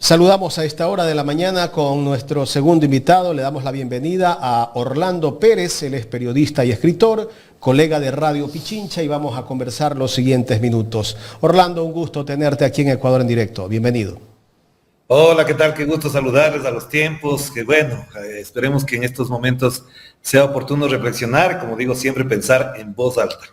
Saludamos a esta hora de la mañana con nuestro segundo invitado. Le damos la bienvenida a Orlando Pérez. Él es periodista y escritor, colega de Radio Pichincha, y vamos a conversar los siguientes minutos. Orlando, un gusto tenerte aquí en Ecuador en directo. Bienvenido. Hola, ¿qué tal? Qué gusto saludarles a los tiempos. Que bueno, esperemos que en estos momentos sea oportuno reflexionar, como digo, siempre pensar en voz alta.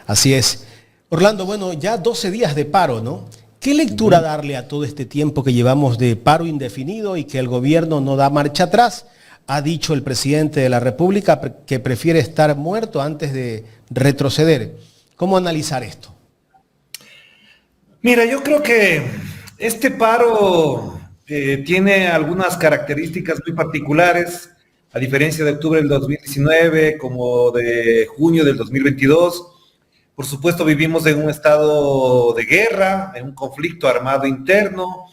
Así es. Orlando, bueno, ya 12 días de paro, ¿no? ¿Qué lectura darle a todo este tiempo que llevamos de paro indefinido y que el gobierno no da marcha atrás? Ha dicho el presidente de la República que prefiere estar muerto antes de retroceder. ¿Cómo analizar esto? Mira, yo creo que este paro tiene algunas características muy particulares, a diferencia de octubre del 2019, como de junio del 2022. Por supuesto, vivimos en un estado de guerra, en un conflicto armado interno.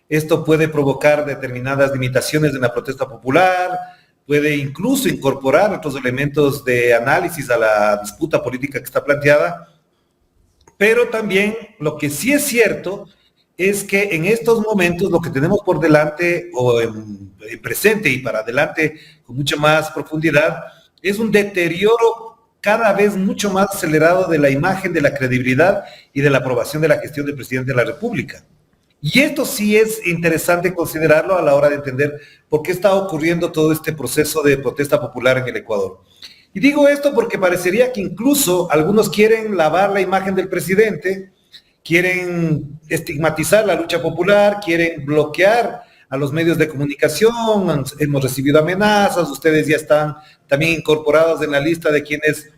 Esto puede provocar determinadas limitaciones en la protesta popular, puede incluso incorporar otros elementos de análisis a la disputa política que está planteada. Pero también lo que sí es cierto es que en estos momentos lo que tenemos por delante o en presente y para adelante con mucha más profundidad es un deterioro cada vez mucho más acelerado de la imagen, de la credibilidad y de la aprobación de la gestión del presidente de la República. Y esto sí es interesante considerarlo a la hora de entender por qué está ocurriendo todo este proceso de protesta popular en el Ecuador. Y digo esto porque parecería que incluso algunos quieren lavar la imagen del presidente, quieren estigmatizar la lucha popular, quieren bloquear a los medios de comunicación. Hemos recibido amenazas, ustedes ya están también incorporados en la lista de quienes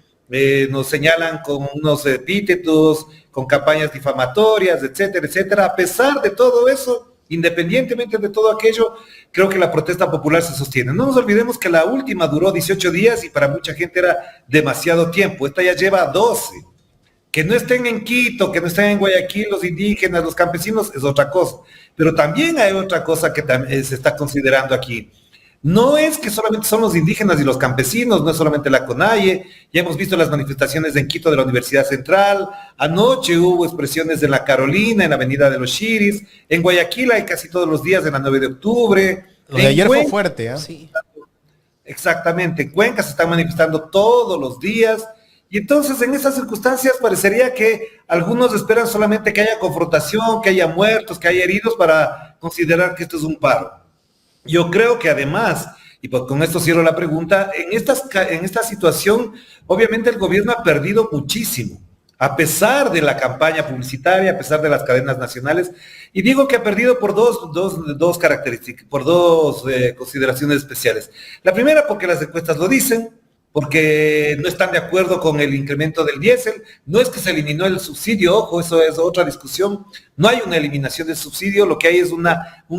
nos señalan con unos epítetos, con campañas difamatorias, etcétera, etcétera. A pesar de todo eso, independientemente de todo aquello, creo que la protesta popular se sostiene. No nos olvidemos que la última duró 18 días y para mucha gente era demasiado tiempo. Esta ya lleva 12. Que no estén en Quito, que no estén en Guayaquil los indígenas, los campesinos, es otra cosa. Pero también hay otra cosa que se está considerando aquí. No es que solamente son los indígenas y los campesinos, no es solamente la CONAIE. Ya hemos visto las manifestaciones en Quito de la Universidad Central. Anoche hubo expresiones en la Carolina, en la Avenida de los Chiris. En Guayaquil hay casi todos los días, en la 9 de octubre. Lo de ayer fue fuerte, ¿eh? Sí. Exactamente. En Cuenca se están manifestando todos los días. Y entonces en esas circunstancias parecería que algunos esperan solamente que haya confrontación, que haya muertos, que haya heridos para considerar que esto es un paro. Yo creo que además, y pues con esto cierro la pregunta, en esta situación obviamente el gobierno ha perdido muchísimo, a pesar de la campaña publicitaria, a pesar de las cadenas nacionales, y digo que ha perdido por dos características, por dos consideraciones especiales. La primera porque las encuestas lo dicen, porque no están de acuerdo con el incremento del diésel. No es que se eliminó el subsidio, ojo, eso es otra discusión. No hay una eliminación del subsidio, lo que hay es un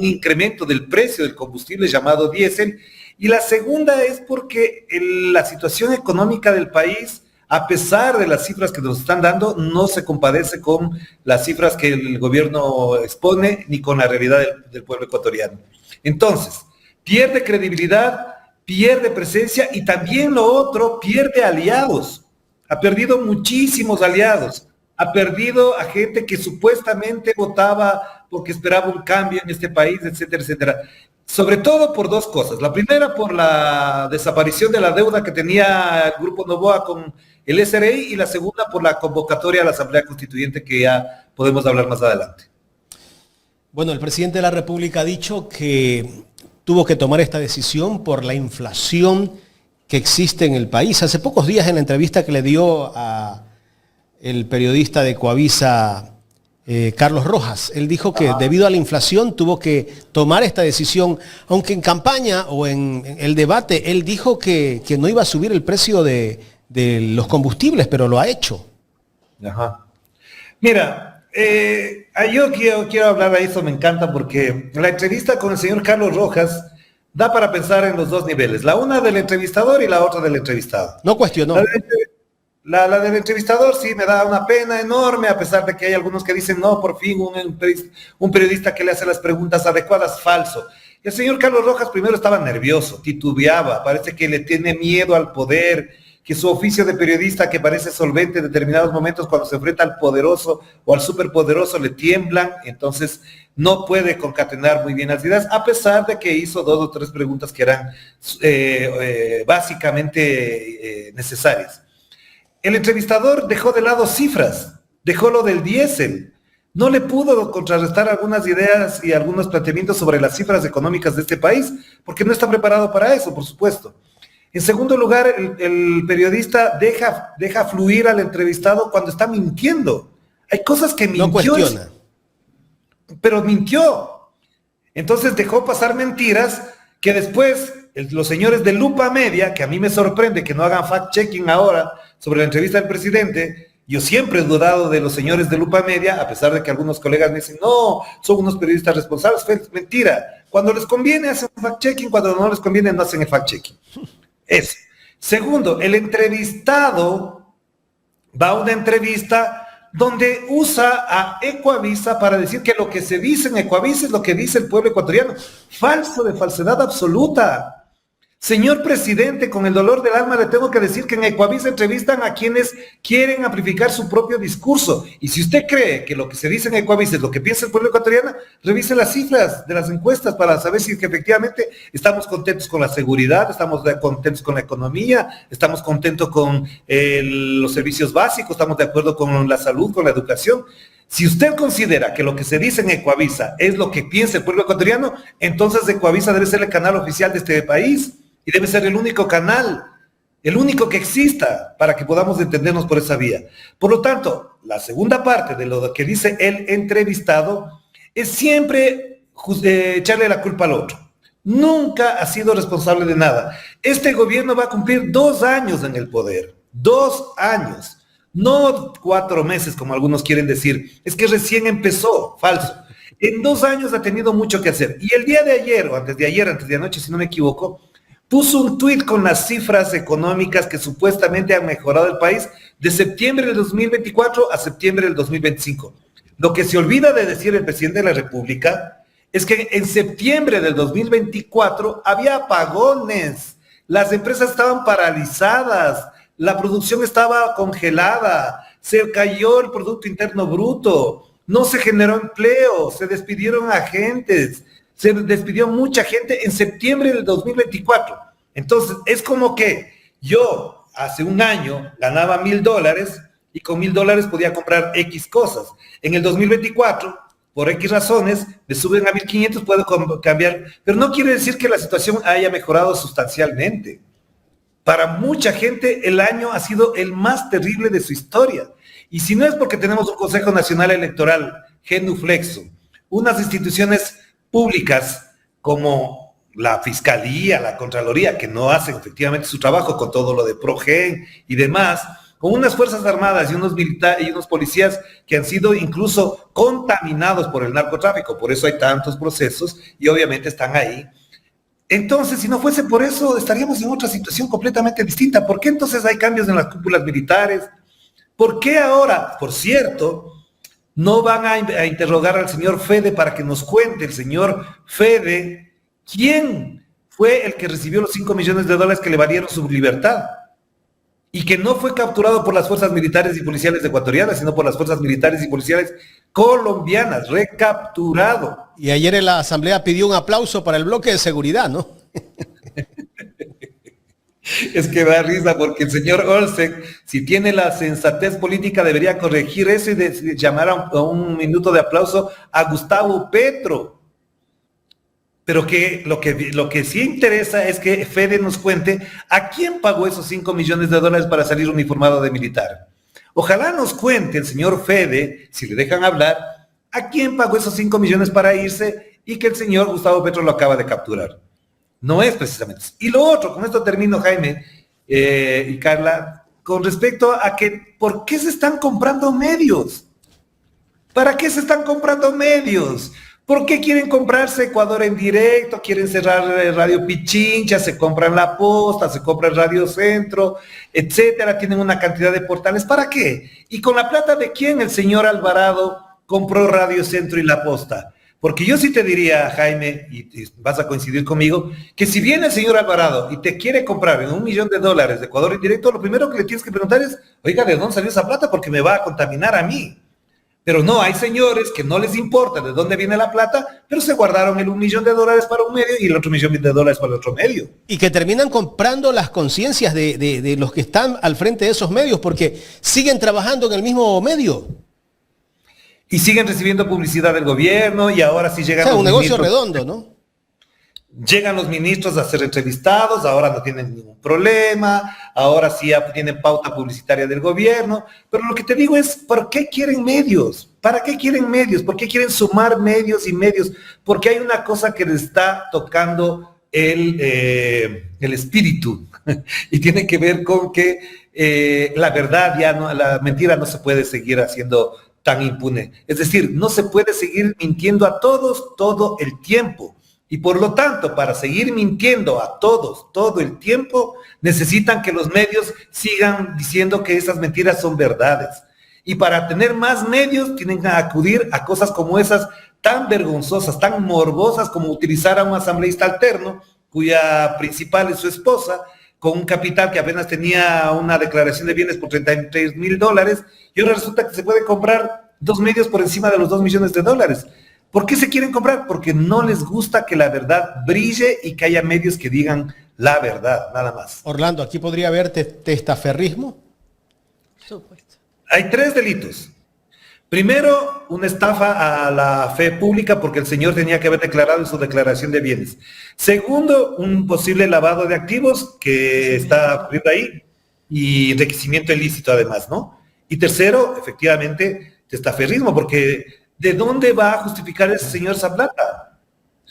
incremento del precio del combustible llamado diésel. Y la segunda es porque la situación económica del país, a pesar de las cifras que nos están dando, no se compadece con las cifras que el gobierno expone ni con la realidad del pueblo ecuatoriano. Entonces, pierde credibilidad, pierde presencia y también lo otro, pierde aliados. Ha perdido muchísimos aliados. Ha perdido a gente que supuestamente votaba porque esperaba un cambio en este país, etcétera, etcétera. Sobre todo por dos cosas. La primera, por la desaparición de la deuda que tenía el Grupo Noboa con el SRI, y la segunda, por la convocatoria a la Asamblea Constituyente, que ya podemos hablar más adelante. Bueno, el presidente de la República ha dicho que tuvo que tomar esta decisión por la inflación que existe en el país. Hace pocos días, en la entrevista que le dio a el periodista de Coavisa, Carlos Rojas, él dijo que debido a la inflación tuvo que tomar esta decisión, aunque en campaña o en el debate él dijo que no iba a subir el precio de los combustibles, pero lo ha hecho. Ajá. Mira, yo quiero hablar de eso, me encanta, porque la entrevista con el señor Carlos Rojas da para pensar en los dos niveles, la una del entrevistador y la otra del entrevistado. No cuestionó. La del entrevistador sí me da una pena enorme, a pesar de que hay algunos que dicen, no, por fin un periodista que le hace las preguntas adecuadas, falso. El señor Carlos Rojas primero estaba nervioso, titubeaba, parece que le tiene miedo al poder, que su oficio de periodista, que parece solvente en determinados momentos, cuando se enfrenta al poderoso o al superpoderoso, le tiemblan, entonces no puede concatenar muy bien las ideas, a pesar de que hizo 2 o 3 preguntas que eran básicamente necesarias. El entrevistador dejó de lado cifras, dejó lo del diésel, no le pudo contrarrestar algunas ideas y algunos planteamientos sobre las cifras económicas de este país, porque no está preparado para eso, por supuesto. En segundo lugar, el periodista deja fluir al entrevistado cuando está mintiendo. Hay cosas que mintió. No cuestiona. Pero mintió. Entonces dejó pasar mentiras que después los señores de Lupa Media, que a mí me sorprende que no hagan fact-checking ahora sobre la entrevista del presidente. Yo siempre he dudado de los señores de Lupa Media, a pesar de que algunos colegas me dicen, no, son unos periodistas responsables. Mentira. Cuando les conviene hacen fact-checking, cuando no les conviene no hacen el fact-checking. Eso. Segundo, el entrevistado va a una entrevista donde usa a Ecuavisa para decir que lo que se dice en Ecuavisa es lo que dice el pueblo ecuatoriano. Falso, de falsedad absoluta. Señor presidente, con el dolor del alma le tengo que decir que en Ecuavisa entrevistan a quienes quieren amplificar su propio discurso. Y si usted cree que lo que se dice en Ecuavisa es lo que piensa el pueblo ecuatoriano, revise las cifras de las encuestas para saber si es que efectivamente estamos contentos con la seguridad, estamos contentos con la economía, estamos contentos con los servicios básicos, estamos de acuerdo con la salud, con la educación. Si usted considera que lo que se dice en Ecuavisa es lo que piensa el pueblo ecuatoriano, entonces Ecuavisa debe ser el canal oficial de este país. Y debe ser el único canal, el único que exista para que podamos entendernos por esa vía. Por lo tanto, la segunda parte de lo que dice el entrevistado es siempre echarle la culpa al otro. Nunca ha sido responsable de nada. Este gobierno va a cumplir 2 años en el poder. 2 años. No 4 meses, como algunos quieren decir. Es que recién empezó. Falso. En 2 años ha tenido mucho que hacer. Y el día de ayer, o antes de anoche, si no me equivoco, puso un tuit con las cifras económicas que supuestamente han mejorado el país de septiembre del 2024 a septiembre del 2025. Lo que se olvida de decir el presidente de la República es que en septiembre del 2024 había apagones, las empresas estaban paralizadas, la producción estaba congelada, se cayó el Producto Interno Bruto, no se generó empleo, se despidieron agentes, se despidió mucha gente en septiembre del 2024. Entonces, es como que yo hace un año ganaba $1,000 y con $1,000 podía comprar X cosas. En el 2024, por X razones, me suben a 1,500, puedo cambiar. Pero no quiere decir que la situación haya mejorado sustancialmente. Para mucha gente, el año ha sido el más terrible de su historia. Y si no es porque tenemos un Consejo Nacional Electoral genuflexo, unas instituciones públicas como la Fiscalía, la Contraloría, que no hacen efectivamente su trabajo con todo lo de Progen y demás, con unas Fuerzas Armadas y unos militares y unos policías que han sido incluso contaminados por el narcotráfico, por eso hay tantos procesos y obviamente están ahí. Entonces, si no fuese por eso, estaríamos en otra situación completamente distinta. ¿Por qué entonces hay cambios en las cúpulas militares? ¿Por qué ahora, por cierto, no van a interrogar al señor Fede para que nos cuente el señor Fede quién fue el que recibió los $5 millones que le valieron su libertad? Y que no fue capturado por las fuerzas militares y policiales ecuatorianas, sino por las fuerzas militares y policiales colombianas, recapturado. Y ayer en la asamblea pidió un aplauso para el bloque de seguridad, ¿no? Es que da risa porque el señor Olsek, si tiene la sensatez política, debería corregir eso y llamar a un minuto de aplauso a Gustavo Petro. Pero que lo que sí interesa es que Fede nos cuente a quién pagó esos $5 millones para salir uniformado de militar. Ojalá nos cuente el señor Fede, si le dejan hablar, a quién pagó esos 5 millones para irse y que el señor Gustavo Petro lo acaba de capturar. No es precisamente eso. Y lo otro, con esto termino, Jaime y Carla, con respecto a que, ¿por qué se están comprando medios? ¿Para qué se están comprando medios? ¿Por qué quieren comprarse Ecuador en directo? Quieren cerrar Radio Pichincha, se compran La Posta, se compran Radio Centro, etcétera. Tienen una cantidad de portales. ¿Para qué? ¿Y con la plata de quién el señor Alvarado compró Radio Centro y La Posta? Porque yo sí te diría, Jaime, y vas a coincidir conmigo, que si viene el señor Alvarado y te quiere comprar en $1 millón de Ecuador indirecto, lo primero que le tienes que preguntar es, oiga, ¿de dónde salió esa plata? Porque me va a contaminar a mí. Pero no, hay señores que no les importa de dónde viene la plata, pero se guardaron el $1 millón para un medio y el otro $1 millón para el otro medio. Y que terminan comprando las conciencias de los que están al frente de esos medios, porque siguen trabajando en el mismo medio. Y siguen recibiendo publicidad del gobierno y ahora sí llegan... O sea, un negocio redondo, ¿no? Llegan los ministros a ser entrevistados, ahora no tienen ningún problema, ahora sí ya tienen pauta publicitaria del gobierno, pero lo que te digo es, ¿por qué quieren medios? ¿Para qué quieren medios? ¿Por qué quieren sumar medios y medios? Porque hay una cosa que les está tocando el espíritu y tiene que ver con que la verdad ya no, la mentira no se puede seguir haciendo tan impune. Es decir, no se puede seguir mintiendo a todos todo el tiempo. Y por lo tanto, para seguir mintiendo a todos todo el tiempo, necesitan que los medios sigan diciendo que esas mentiras son verdades. Y para tener más medios, tienen que acudir a cosas como esas tan vergonzosas, tan morbosas, como utilizar a un asambleísta alterno, cuya principal es su esposa, con un capital que apenas tenía una declaración de bienes por $33,000, y ahora resulta que se puede comprar 2 medios por encima de los $2 millones. ¿Por qué se quieren comprar? Porque no les gusta que la verdad brille y que haya medios que digan la verdad, nada más. Orlando, ¿aquí podría haber testaferrismo? Supuesto. Hay 3 delitos. Primero, una estafa a la fe pública porque el señor tenía que haber declarado en su declaración de bienes. Segundo, un posible lavado de activos que está ocurriendo ahí y enriquecimiento ilícito además, ¿no? Y tercero, efectivamente, testaferrismo, porque ¿de dónde va a justificar ese señor esa plata?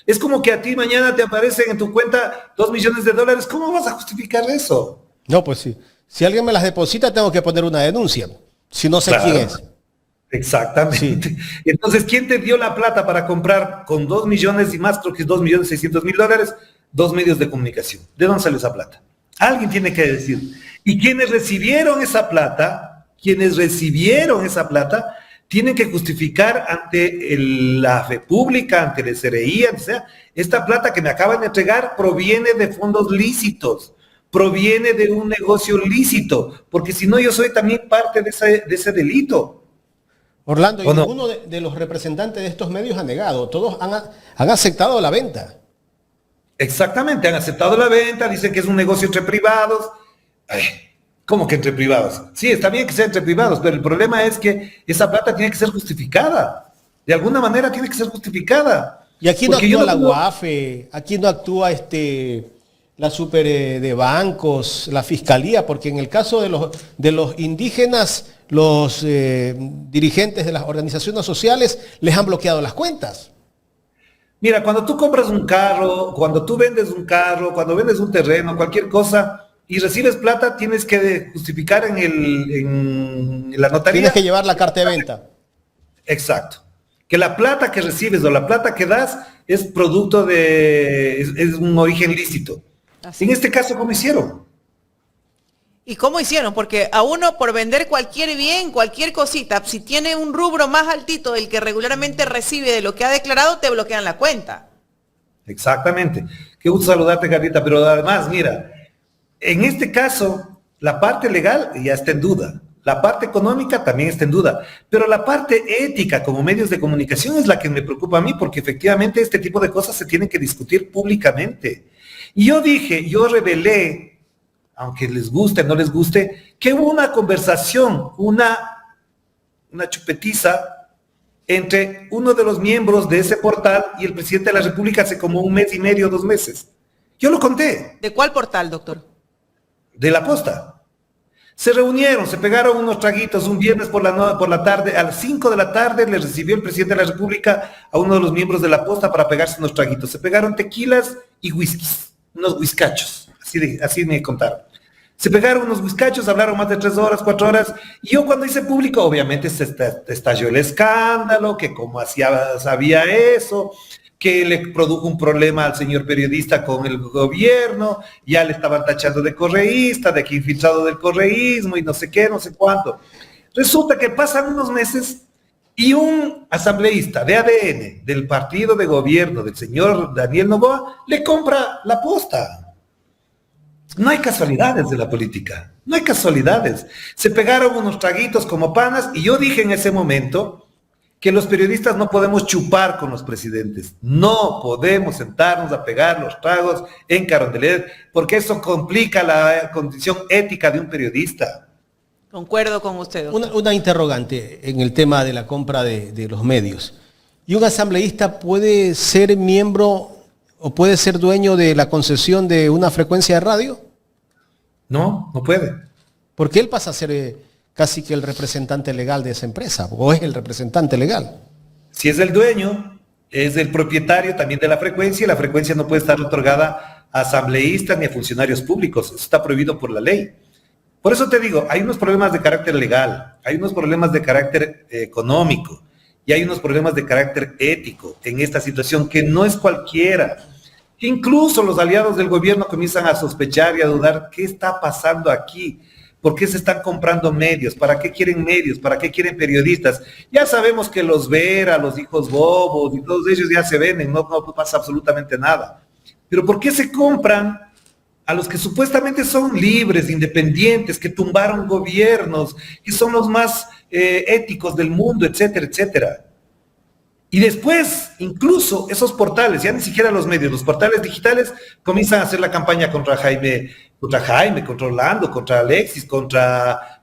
Es como que a ti mañana te aparecen en tu cuenta $2 millones. ¿Cómo vas a justificar eso? No, pues sí. Si alguien me las deposita, tengo que poner una denuncia. Si no sé quién es. Exactamente. Sí. Entonces, ¿quién te dio la plata para comprar con 2 millones y más, creo que es $2,600,000, 2 medios de comunicación? ¿De dónde salió esa plata? Alguien tiene que decir. Y quienes recibieron esa plata, tienen que justificar ante la fe pública, ante el SRI, o sea, esta plata que me acaban de entregar proviene de fondos lícitos, proviene de un negocio lícito, porque si no yo soy también parte de ese delito. Orlando, y ninguno de los representantes de estos medios ha negado, todos han aceptado la venta. Exactamente, han aceptado la venta, dicen que es un negocio entre privados. Ay, ¿cómo que entre privados? Sí, está bien que sea entre privados, pero el problema es que esa plata tiene que ser justificada. De alguna manera tiene que ser justificada. Y aquí no actúa la UAFE, aquí no actúa la super de bancos, la fiscalía, porque en el caso de los indígenas, los dirigentes de las organizaciones sociales les han bloqueado las cuentas. Mira, cuando tú compras un carro, cuando tú vendes un carro, cuando vendes un terreno, cualquier cosa, y recibes plata, tienes que justificar en la notaría. Tienes que llevar la carta de venta. Exacto. Que la plata que recibes o la plata que das es producto es un origen lícito. Así. En este caso, ¿cómo hicieron? ¿Y cómo hicieron? Porque a uno por vender cualquier bien, cualquier cosita, si tiene un rubro más altito del que regularmente recibe de lo que ha declarado, te bloquean la cuenta. Exactamente. Qué gusto saludarte, Carlita, pero además, mira, en este caso, la parte legal ya está en duda, la parte económica también está en duda, pero la parte ética como medios de comunicación es la que me preocupa a mí, porque efectivamente este tipo de cosas se tienen que discutir públicamente. Y yo revelé, aunque les guste, no les guste, que hubo una conversación, una chupetiza entre uno de los miembros de ese portal y el presidente de la República hace como 1 mes y medio, 2 meses. Yo lo conté. ¿De cuál portal, doctor? De La Posta. Se reunieron, se pegaron unos traguitos un viernes por la tarde, a las 5 de la tarde le recibió el presidente de la República a uno de los miembros de La Posta para pegarse unos traguitos. Se pegaron tequilas y whiskies, unos whiskachos, así me contaron. Se pegaron unos whiskachos, hablaron más de 3 horas, 4 horas, y yo cuando hice público, obviamente se estalló el escándalo, que cómo sabía eso, que le produjo un problema al señor periodista con el gobierno, ya le estaban tachando de correísta, de que infiltrado del correísmo y no sé qué, no sé cuánto. Resulta que pasan unos meses y un asambleísta de ADN del partido de gobierno del señor Daniel Noboa le compra la posta. No hay casualidades de la política, no hay casualidades. Se pegaron unos traguitos como panas y yo dije en ese momento que los periodistas no podemos chupar con los presidentes, no podemos sentarnos a pegar los tragos en Carondelet, porque eso complica la condición ética de un periodista. Concuerdo con usted, doctor. Una interrogante en el tema de la compra de los medios. ¿Y un asambleísta puede ser miembro o puede ser dueño de la concesión de una frecuencia de radio? No, no puede. Porque él pasa a ser casi que el representante legal de esa empresa, o es el representante legal. Si es el dueño, es el propietario también de la frecuencia, y la frecuencia no puede estar otorgada a asambleístas ni a funcionarios públicos. Eso está prohibido por la ley. Por eso te digo, hay unos problemas de carácter legal, hay unos problemas de carácter económico y hay unos problemas de carácter ético en esta situación que no es cualquiera. Incluso los aliados del gobierno comienzan a sospechar y a dudar qué está pasando aquí. ¿Por qué se están comprando medios? ¿Para qué quieren medios? ¿Para qué quieren periodistas? Ya sabemos que los Vera, los hijos Bobos y todos ellos ya se venden, no pasa absolutamente nada. Pero ¿por qué se compran a los que supuestamente son libres, independientes, que tumbaron gobiernos, que son los más éticos del mundo, etcétera, etcétera? Y después, incluso esos portales, ya ni siquiera los medios, los portales digitales comienzan a hacer la campaña contra Jaime, contra Orlando, contra Alexis, contra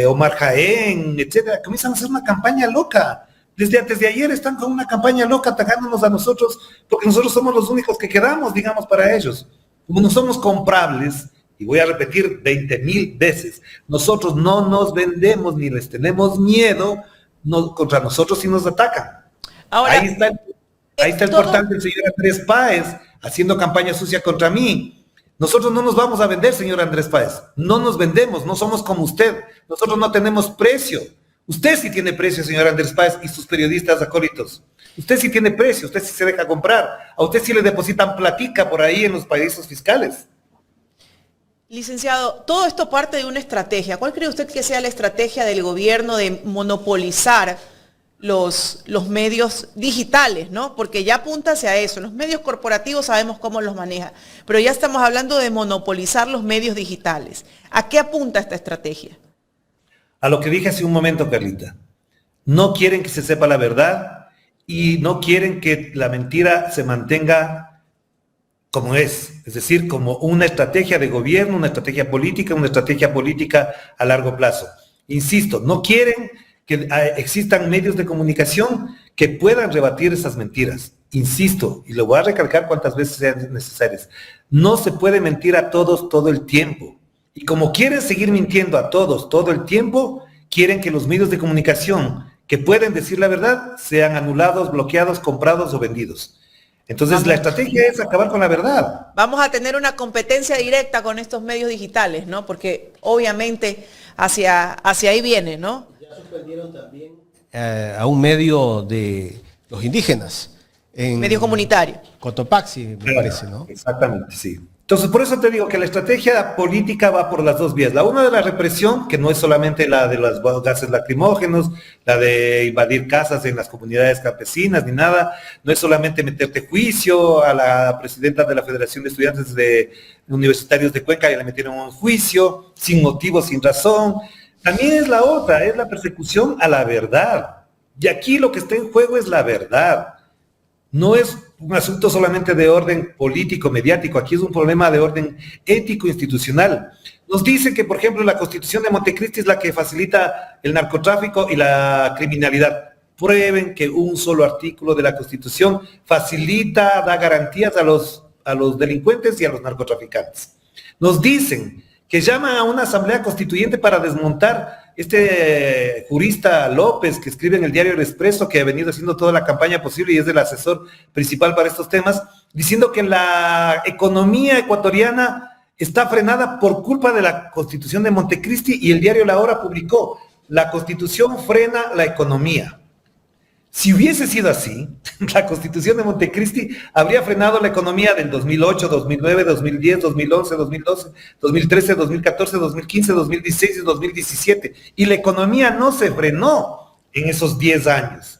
Omar Jaén, etcétera. Comienzan a hacer una campaña loca. Desde antes de ayer están con una campaña loca atacándonos a nosotros, porque nosotros somos los únicos que quedamos, digamos, para ellos. Como no somos comprables, y voy a repetir 20,000 veces, nosotros no nos vendemos ni les tenemos miedo. No, contra nosotros sí nos atacan. Ahora, ahí está el portal del señor Andrés Páez haciendo campaña sucia contra mí. Nosotros no nos vamos a vender, señor Andrés Páez. No nos vendemos, no somos como usted. Nosotros no tenemos precio. Usted sí tiene precio, señor Andrés Páez, y sus periodistas acólitos. Usted sí tiene precio, usted sí se deja comprar. A usted sí le depositan platica por ahí en los paraísos fiscales. Licenciado, todo esto parte de una estrategia. ¿Cuál cree usted que sea la estrategia del gobierno de monopolizar los medios digitales, ¿no? Porque ya apunta hacia eso. Los medios corporativos sabemos cómo los maneja, pero ya estamos hablando de monopolizar los medios digitales. ¿A qué apunta esta estrategia? A lo que dije hace un momento, Carlita. No quieren que se sepa la verdad y no quieren que la mentira se mantenga como es decir, como una estrategia de gobierno, una estrategia política a largo plazo. Insisto, no quieren que existan medios de comunicación que puedan rebatir esas mentiras. Insisto, y lo voy a recalcar cuantas veces sean necesarias, no se puede mentir a todos todo el tiempo. Y como quieren seguir mintiendo a todos todo el tiempo, quieren que los medios de comunicación que pueden decir la verdad sean anulados, bloqueados, comprados o vendidos. Entonces la estrategia es acabar con la verdad. Vamos a tener una competencia directa con estos medios digitales, ¿no? Porque obviamente hacia ahí viene, ¿no? Ya suspendieron también a un medio de los indígenas. Medio comunitario. Cotopaxi, me parece, ¿no? Exactamente, sí. Entonces, por eso te digo que la estrategia política va por las dos vías. La una de la represión, que no es solamente la de los gases lacrimógenos, la de invadir casas en las comunidades campesinas, ni nada. No es solamente meterte juicio a la presidenta de la Federación de Estudiantes Universitarios de Cuenca, y le metieron un juicio sin motivo, sin razón. También es la otra, es la persecución a la verdad. Y aquí lo que está en juego es la verdad. No es un asunto solamente de orden político, mediático, aquí es un problema de orden ético, institucional. Nos dicen que, por ejemplo, la Constitución de Montecristi es la que facilita el narcotráfico y la criminalidad. Prueben que un solo artículo de la Constitución facilita, da garantías a los delincuentes y a los narcotraficantes. Nos dicen que llaman a una asamblea constituyente para desmontar este jurista López, que escribe en el diario El Expreso, que ha venido haciendo toda la campaña posible y es el asesor principal para estos temas, diciendo que la economía ecuatoriana está frenada por culpa de la Constitución de Montecristi, y el diario La Hora publicó: la Constitución frena la economía. Si hubiese sido así, la Constitución de Montecristi habría frenado la economía del 2008, 2009, 2010, 2011, 2012, 2013, 2014, 2015, 2016 y 2017. Y la economía no se frenó. en esos 10 años.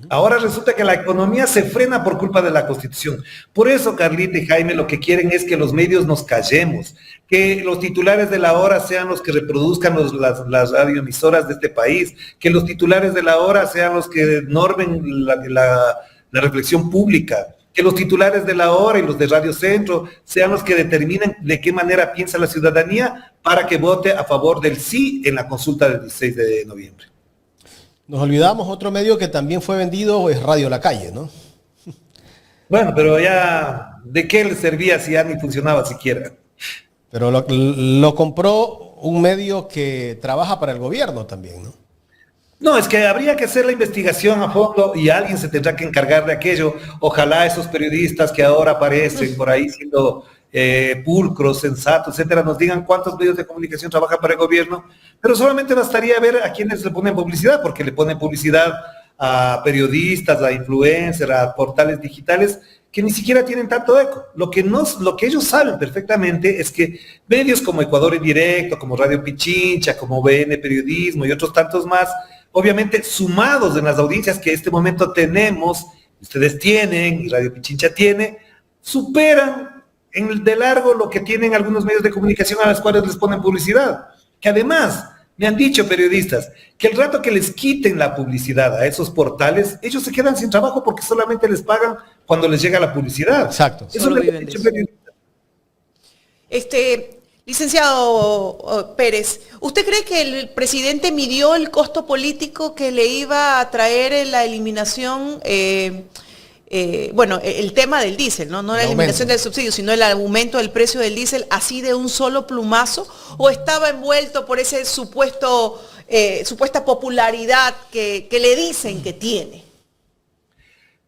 Ahora resulta que la economía se frena por culpa de la Constitución. Por eso, Carlita y Jaime, lo que quieren es que los medios nos callemos, que los titulares de la hora sean los que reproduzcan las radioemisoras de este país, que los titulares de la hora sean los que normen la reflexión pública, que los titulares de la hora y los de Radio Centro sean los que determinen de qué manera piensa la ciudadanía para que vote a favor del sí en la consulta del 16 de noviembre. Nos olvidamos, otro medio que también fue vendido es Radio La Calle, ¿no? Bueno, pero ya, ¿de qué le servía si ya ni funcionaba siquiera? Pero lo compró un medio que trabaja para el gobierno también, ¿no? No, es que habría que hacer la investigación a fondo y alguien se tendrá que encargar de aquello. Ojalá esos periodistas que ahora aparecen por ahí siendo pulcros, sensatos, etcétera, nos digan cuántos medios de comunicación trabajan para el gobierno, pero solamente bastaría ver a quienes le ponen publicidad, porque le ponen publicidad a periodistas, a influencers, a portales digitales que ni siquiera tienen tanto eco. Lo que ellos saben perfectamente es que medios como Ecuador en Directo, como Radio Pichincha, como BN Periodismo y otros tantos más, obviamente sumados en las audiencias que en este momento tenemos, ustedes tienen y Radio Pichincha tiene, superan de largo lo que tienen algunos medios de comunicación a los cuales les ponen publicidad. Que además, me han dicho periodistas, que el rato que les quiten la publicidad a esos portales, ellos se quedan sin trabajo porque solamente les pagan cuando les llega la publicidad. Exacto. Eso lo han dicho periodistas. Licenciado Pérez, ¿usted cree que el presidente midió el costo político que le iba a traer la eliminación, el tema del diésel, no la eliminación del subsidio, sino el aumento del precio del diésel así de un solo plumazo? ¿O estaba envuelto por ese supuesta popularidad que le dicen que tiene?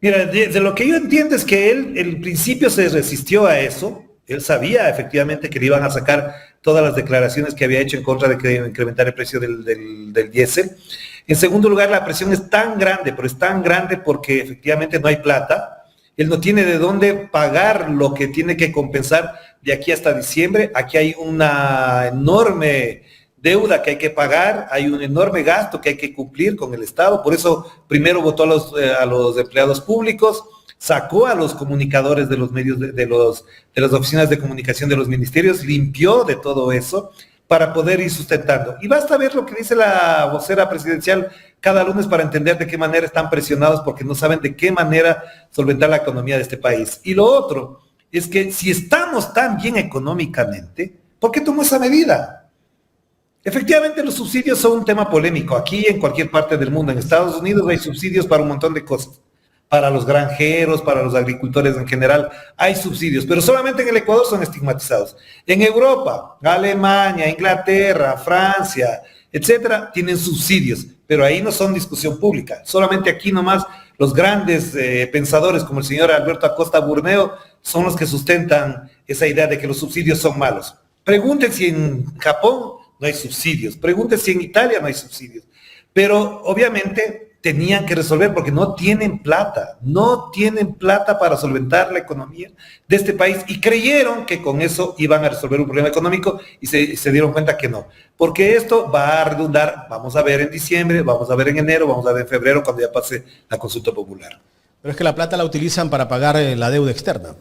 Mira, de lo que yo entiendo es que él en principio se resistió a eso. Él sabía efectivamente que le iban a sacar todas las declaraciones que había hecho en contra de que incrementar el precio del diésel. En segundo lugar, la presión es tan grande, pero es tan grande porque efectivamente no hay plata. Él no tiene de dónde pagar lo que tiene que compensar de aquí hasta diciembre. Aquí hay una enorme deuda que hay que pagar, hay un enorme gasto que hay que cumplir con el Estado. Por eso primero votó a los empleados públicos, sacó a los comunicadores de los medios, de las oficinas de comunicación de los ministerios, limpió de todo eso para poder ir sustentando. Y basta ver lo que dice la vocera presidencial cada lunes para entender de qué manera están presionados porque no saben de qué manera solventar la economía de este país. Y lo otro es que si estamos tan bien económicamente, ¿por qué tomó esa medida? Efectivamente, los subsidios son un tema polémico. Aquí y en cualquier parte del mundo, en Estados Unidos hay subsidios para un montón de cosas. Para los granjeros, para los agricultores en general, hay subsidios, pero solamente en el Ecuador son estigmatizados. En Europa, Alemania, Inglaterra, Francia, etcétera, tienen subsidios, pero ahí no son discusión pública. Solamente aquí nomás los grandes pensadores como el señor Alberto Acosta Burneo son los que sustentan esa idea de que los subsidios son malos. Pregunten si en Japón no hay subsidios, pregunten si en Italia no hay subsidios, pero obviamente tenían que resolver porque no tienen plata para solventar la economía de este país y creyeron que con eso iban a resolver un problema económico y se dieron cuenta que no, porque esto va a redundar, vamos a ver en diciembre, vamos a ver en enero, vamos a ver en febrero cuando ya pase la consulta popular. Pero es que la plata la utilizan para pagar la deuda externa.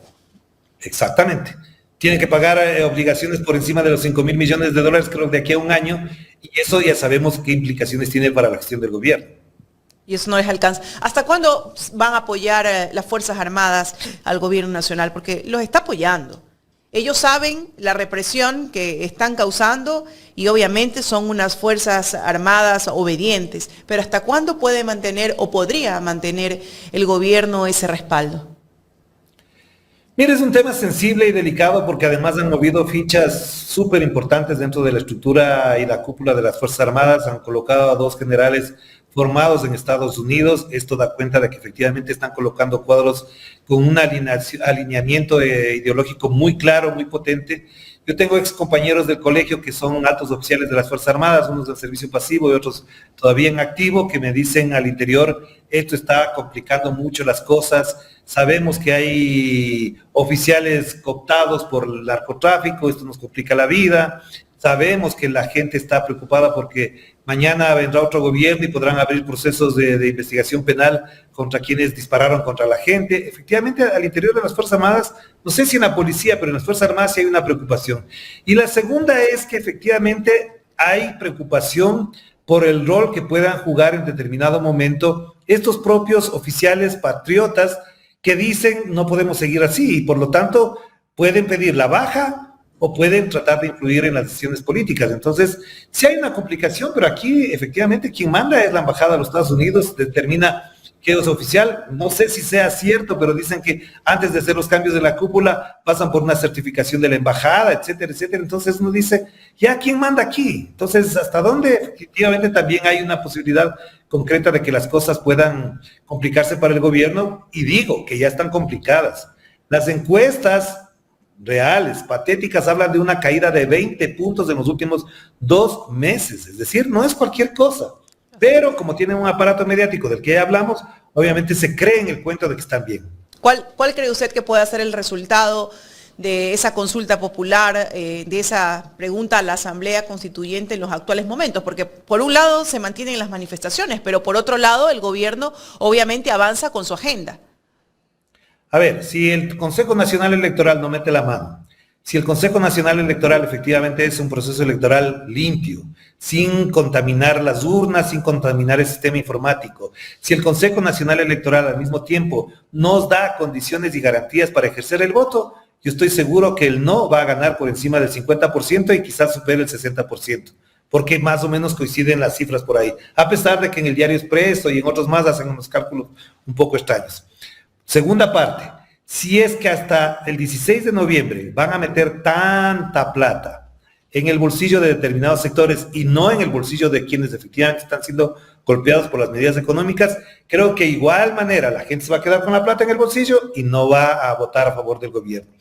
Exactamente. Tienen que pagar obligaciones por encima de los 5,000 millones de dólares, creo, de aquí a un año, y eso ya sabemos qué implicaciones tiene para la gestión del gobierno. Y eso no les alcanza. ¿Hasta cuándo van a apoyar las Fuerzas Armadas al gobierno nacional? Porque los está apoyando. Ellos saben la represión que están causando y obviamente son unas Fuerzas Armadas obedientes. Pero ¿hasta cuándo puede mantener o podría mantener el gobierno ese respaldo? Mira, es un tema sensible y delicado porque además han movido fichas súper importantes dentro de la estructura y la cúpula de las Fuerzas Armadas. Han colocado a 2 generales formados en Estados Unidos. Esto da cuenta de que efectivamente están colocando cuadros con un alineamiento ideológico muy claro, muy potente. Yo tengo ex compañeros del colegio que son altos oficiales de las Fuerzas Armadas, unos del servicio pasivo y otros todavía en activo, que me dicen al interior, esto está complicando mucho las cosas, sabemos que hay oficiales cooptados por el narcotráfico, esto nos complica la vida, sabemos que la gente está preocupada porque mañana vendrá otro gobierno y podrán abrir procesos de investigación penal contra quienes dispararon contra la gente. Efectivamente, al interior de las Fuerzas Armadas, no sé si en la policía, pero en las Fuerzas Armadas sí hay una preocupación. Y la segunda es que efectivamente hay preocupación por el rol que puedan jugar en determinado momento estos propios oficiales patriotas que dicen no podemos seguir así y por lo tanto pueden pedir la baja o pueden tratar de influir en las decisiones políticas. Entonces, sí hay una complicación, pero aquí efectivamente quien manda es la Embajada de los Estados Unidos, determina qué es oficial. No sé si sea cierto, pero dicen que antes de hacer los cambios de la cúpula pasan por una certificación de la embajada, etcétera, etcétera. Entonces uno dice, ¿ya quién manda aquí? Entonces, ¿hasta dónde efectivamente también hay una posibilidad concreta de que las cosas puedan complicarse para el gobierno? Y digo que ya están complicadas. Las encuestas reales, patéticas, hablan de una caída de 20 puntos en los últimos 2 meses. Es decir, no es cualquier cosa. Pero como tienen un aparato mediático del que ya hablamos, obviamente se cree en el cuento de que están bien. ¿Cuál cree usted que puede ser el resultado de esa consulta popular, de esa pregunta a la Asamblea Constituyente en los actuales momentos? Porque por un lado se mantienen las manifestaciones, pero por otro lado el gobierno obviamente avanza con su agenda. A ver, si el Consejo Nacional Electoral no mete la mano, si el Consejo Nacional Electoral efectivamente es un proceso electoral limpio, sin contaminar las urnas, sin contaminar el sistema informático, si el Consejo Nacional Electoral al mismo tiempo nos da condiciones y garantías para ejercer el voto, yo estoy seguro que el no va a ganar por encima del 50% y quizás supere el 60%, porque más o menos coinciden las cifras por ahí, a pesar de que en el Diario Expreso y en otros más hacen unos cálculos un poco extraños. Segunda parte, si es que hasta el 16 de noviembre van a meter tanta plata en el bolsillo de determinados sectores y no en el bolsillo de quienes efectivamente están siendo golpeados por las medidas económicas, creo que igual manera la gente se va a quedar con la plata en el bolsillo y no va a votar a favor del gobierno.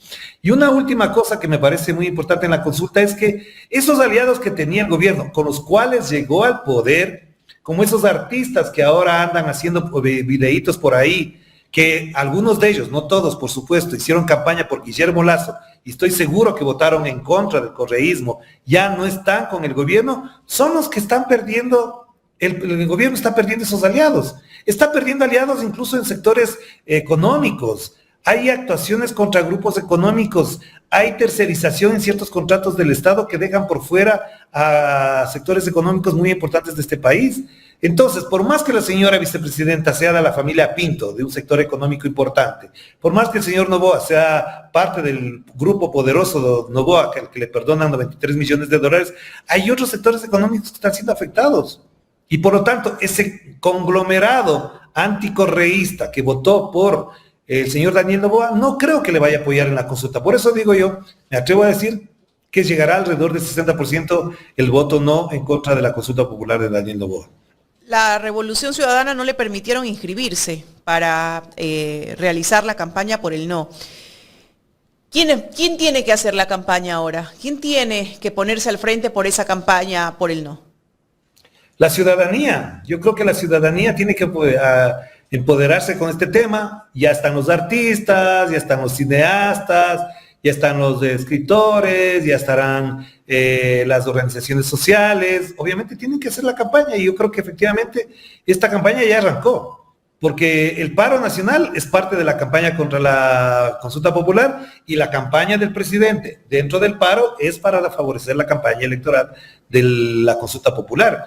Y una última cosa que me parece muy importante en la consulta es que esos aliados que tenía el gobierno, con los cuales llegó al poder, como esos artistas que ahora andan haciendo videitos por ahí, que algunos de ellos, no todos por supuesto, hicieron campaña por Guillermo Lasso y estoy seguro que votaron en contra del correísmo, ya no están con el gobierno, son los que están perdiendo, el gobierno está perdiendo esos aliados, está perdiendo aliados incluso en sectores económicos, hay actuaciones contra grupos económicos, hay tercerización en ciertos contratos del Estado que dejan por fuera a sectores económicos muy importantes de este país. Entonces, por más que la señora vicepresidenta sea de la familia Pinto, de un sector económico importante, por más que el señor Noboa sea parte del grupo poderoso de Noboa, que le perdonan 93 millones de dólares, hay otros sectores económicos que están siendo afectados. Y por lo tanto, ese conglomerado anticorreísta que votó por el señor Daniel Noboa, no creo que le vaya a apoyar en la consulta. Por eso digo yo, me atrevo a decir que llegará alrededor del 60% el voto no en contra de la consulta popular de Daniel Noboa. La Revolución Ciudadana no le permitieron inscribirse para realizar la campaña por el no. ¿Quién tiene que hacer la campaña ahora? ¿Quién tiene que ponerse al frente por esa campaña por el no? La ciudadanía. Yo creo que la ciudadanía tiene que empoderarse con este tema. Ya están los artistas, ya están los cineastas, ya están los escritores, ya estarán las organizaciones sociales. Obviamente tienen que hacer la campaña y yo creo que efectivamente esta campaña ya arrancó, porque el paro nacional es parte de la campaña contra la consulta popular y la campaña del presidente dentro del paro es para favorecer la campaña electoral de la consulta popular.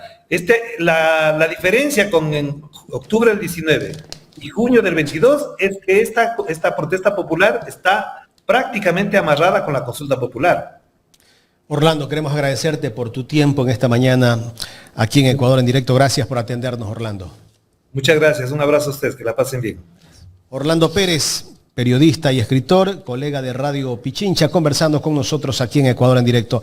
La diferencia con en octubre del 19 y junio del 22 es que esta protesta popular está prácticamente amarrada con la consulta popular. Orlando, queremos agradecerte por tu tiempo en esta mañana aquí en Ecuador en directo. Gracias por atendernos, Orlando. Muchas gracias. Un abrazo a ustedes. Que la pasen bien. Orlando Pérez, periodista y escritor, colega de Radio Pichincha, conversando con nosotros aquí en Ecuador en directo.